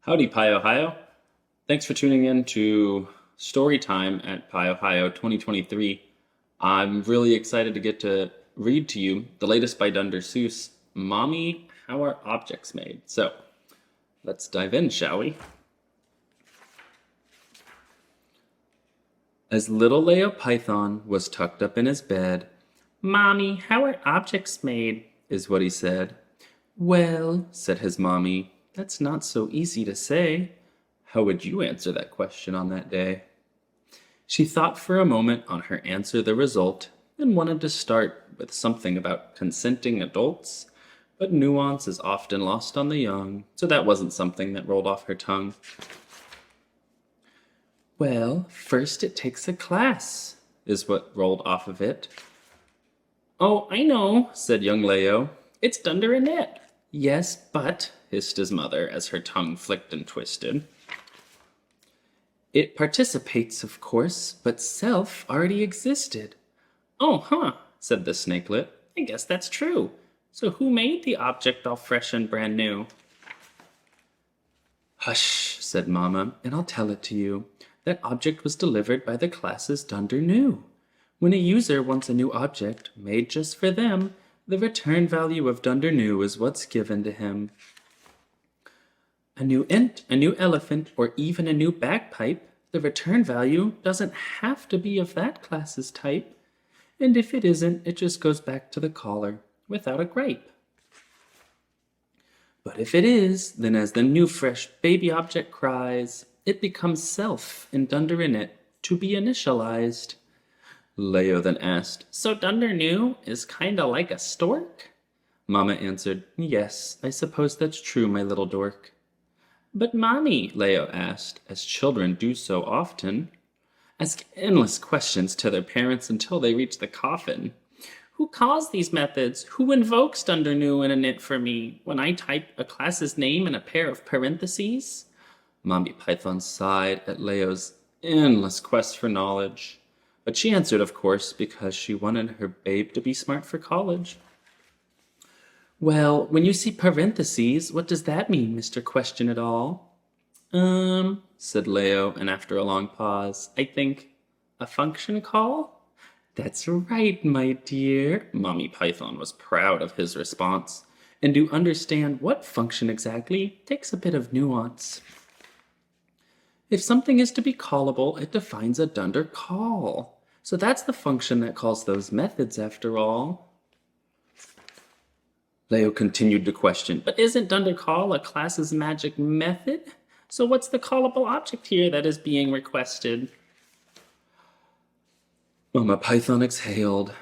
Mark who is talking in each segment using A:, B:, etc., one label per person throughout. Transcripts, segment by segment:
A: Howdy, PyOhio. Thanks for tuning in to Story Time at PyOhio 2023. I'm really excited to get to read to you the latest by Dunder Seuss, Mommy, How Are Objects Made? So, let's dive in, shall we? As little Leo Python was tucked up in his bed, "Mommy, how are objects made?" is what he said. "Well," said his mommy, "that's not so easy to say. How would you answer that question on that day?" She thought for a moment on her answer the result and wanted to start with something about consenting adults, but nuance is often lost on the young, so that wasn't something that rolled off her tongue. "Well, first it takes a class," is what rolled off of it. "Oh, I know," said young Leo. "It's Dunder and it." "Yes, but," hissed his mother as her tongue flicked and twisted. "It participates, of course, but self already existed." "Oh, huh," said the snakelet. "I guess that's true. So who made the object all fresh and brand new?" "Hush," said Mamma, "and I'll tell it to you. That object was delivered by the classes Dunder knew. When a user wants a new object made just for them, the return value of Dunder new is what's given to him. A new ant, a new elephant, or even a new bagpipe, the return value doesn't have to be of that class's type. And if it isn't, it just goes back to the caller without a gripe. But if it is, then as the new fresh baby object cries, it becomes self and Dunder in it to be initialized." Leo then asked, "So Dunder new is kinda like a stork?" Mama answered, "Yes, I suppose that's true, my little dork." "But Mommy," Leo asked, as children do so often, ask endless questions to their parents until they reach the coffin. "Who calls these methods? Who invokes Dunder new and init for me when I type a class's name in a pair of parentheses?" Mommy Python sighed at Leo's endless quest for knowledge. But she answered, of course, because she wanted her babe to be smart for college. "Well, when you see parentheses, what does that mean, Mr. Question-It-All?" Said Leo, and after a long pause, "I think a function call?" "That's right, my dear." Mommy Python was proud of his response. And to understand what function exactly takes a bit of nuance. If something is to be callable, it defines a Dunder call. So that's the function that calls those methods, after all. Leo continued to question, "But isn't Dunder call a class's magic method? So what's the callable object here that is being requested?" Momma Python exhaled,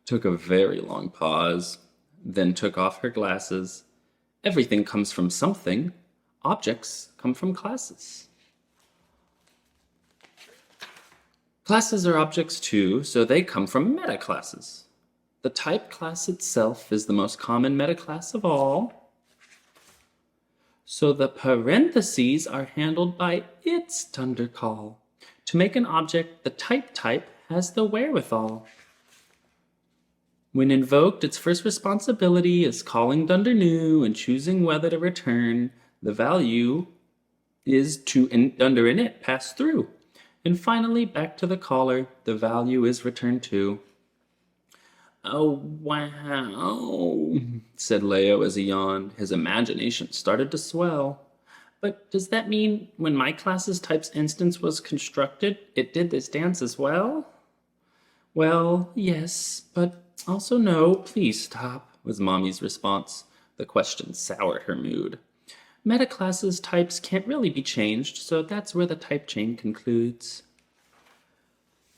A: took a very long pause, then took off her glasses. Everything comes from something. Objects come from classes. Classes are objects too, so they come from metaclasses. The type class itself is the most common metaclass of all. So the parentheses are handled by its Dunder call. To make an object the type has the wherewithal. When invoked, its first responsibility is calling Dunder new and choosing whether to return. The value is to Dunder init pass through. And finally, back to the caller, the value is returned to. "Oh, wow," said Leo as he yawned. His imagination started to swell. "But does that mean when my class's types instance was constructed, it did this dance as well?" "Well, yes, but also no. Please stop," was Mommy's response. The question soured her mood. Metaclasses' types can't really be changed, so that's where the type chain concludes.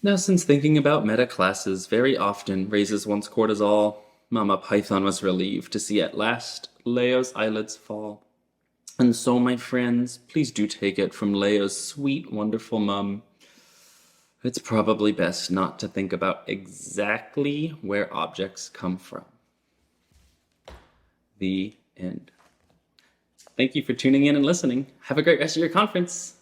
A: Now, since thinking about metaclasses very often raises one's cortisol, Momma Python was relieved to see at last Leo's eyelids fall. And so, my friends, please do take it from Leo's sweet, wonderful mum. It's probably best not to think about exactly where objects come from. The end. Thank you for tuning in and listening. Have a great rest of your conference.